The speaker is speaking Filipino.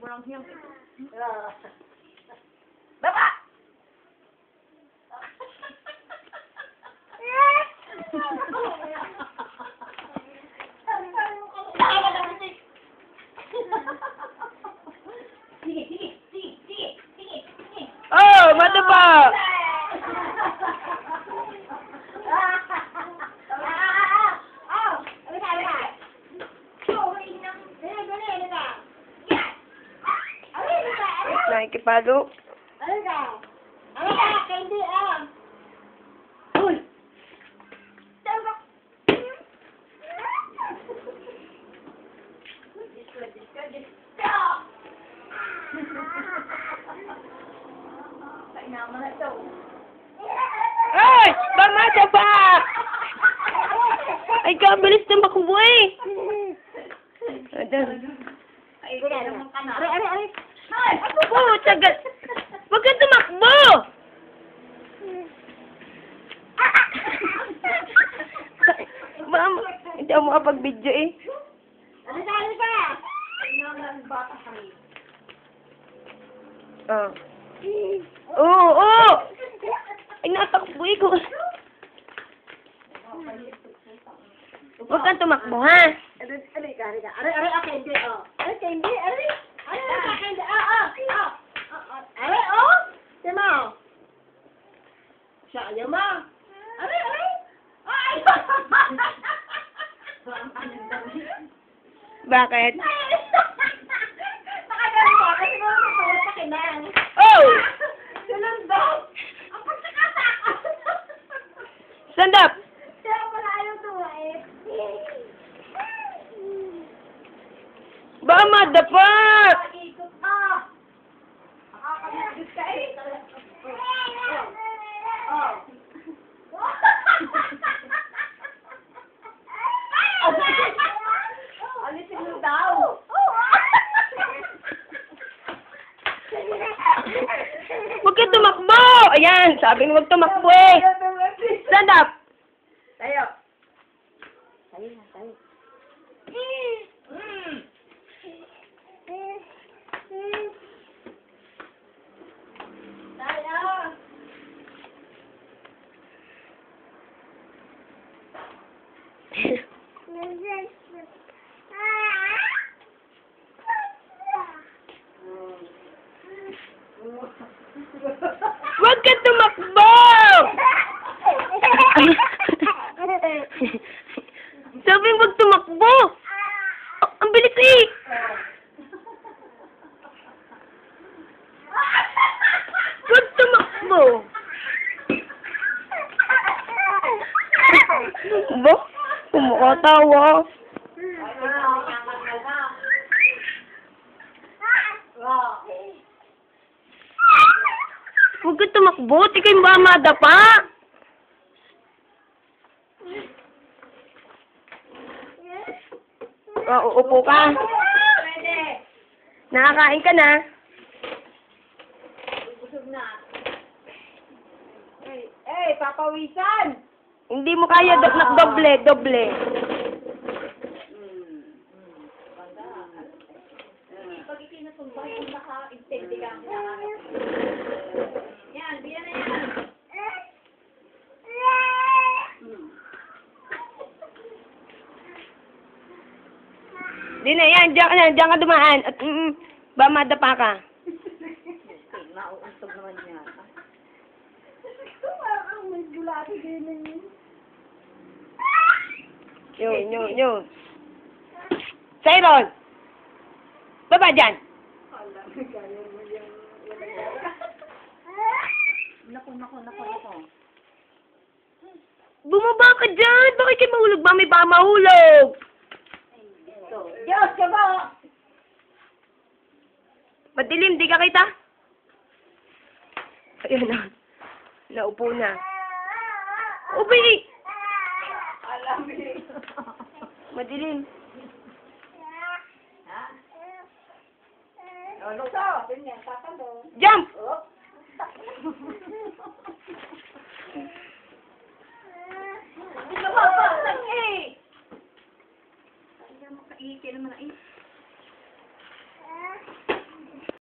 Kurang hiyang. Baba! Oh, mataba! Nakikipalo. Ay! Pamada ba? Ay, kabilis na makubo eh. Adan. Oh, tagal. Huwag ka tumakbo! Ma'am, hindi ako makapag-video eh. Oh. Oo, oo! Ay, natakbo eh ko. Huwag kang tumakbo, ha? Bakit? Oh! Stand up! Baka madapa! Alisin mo daw. Huwag ka tumakbo! Ayan, sabi nga huwag tumakbo eh. Stand up! Tayo. Huwag ka tumakbo! Sabi huwag tumakbo! Oh, ang bilis eh! Huwag tumakbo! Ba? Kumakatawa. Huwag ka tumakbo, di kayo ba madapa? Uupo ka. Nakakain ka na. Busog na. Papawisan! Hindi mo kaya doble. Pag ikinatumbay, kung naka-intindi ka ang yan, biyan na yan. Di na yan, diyan ka dumaan. At ba madapa ka? Mauuntog naman niya. Yun. Siron! Baba dyan! Naku. Bumaba ka dyan! Bakit kayo mahulog ba? May baka mahulog! Diyos, kaba! Madilim, di ka kita? Ayun na. Naupo na. Ubi! Madilim. Jump! Hindi ka ba? Bakit eh? Hindi mo kaiki naman na eh.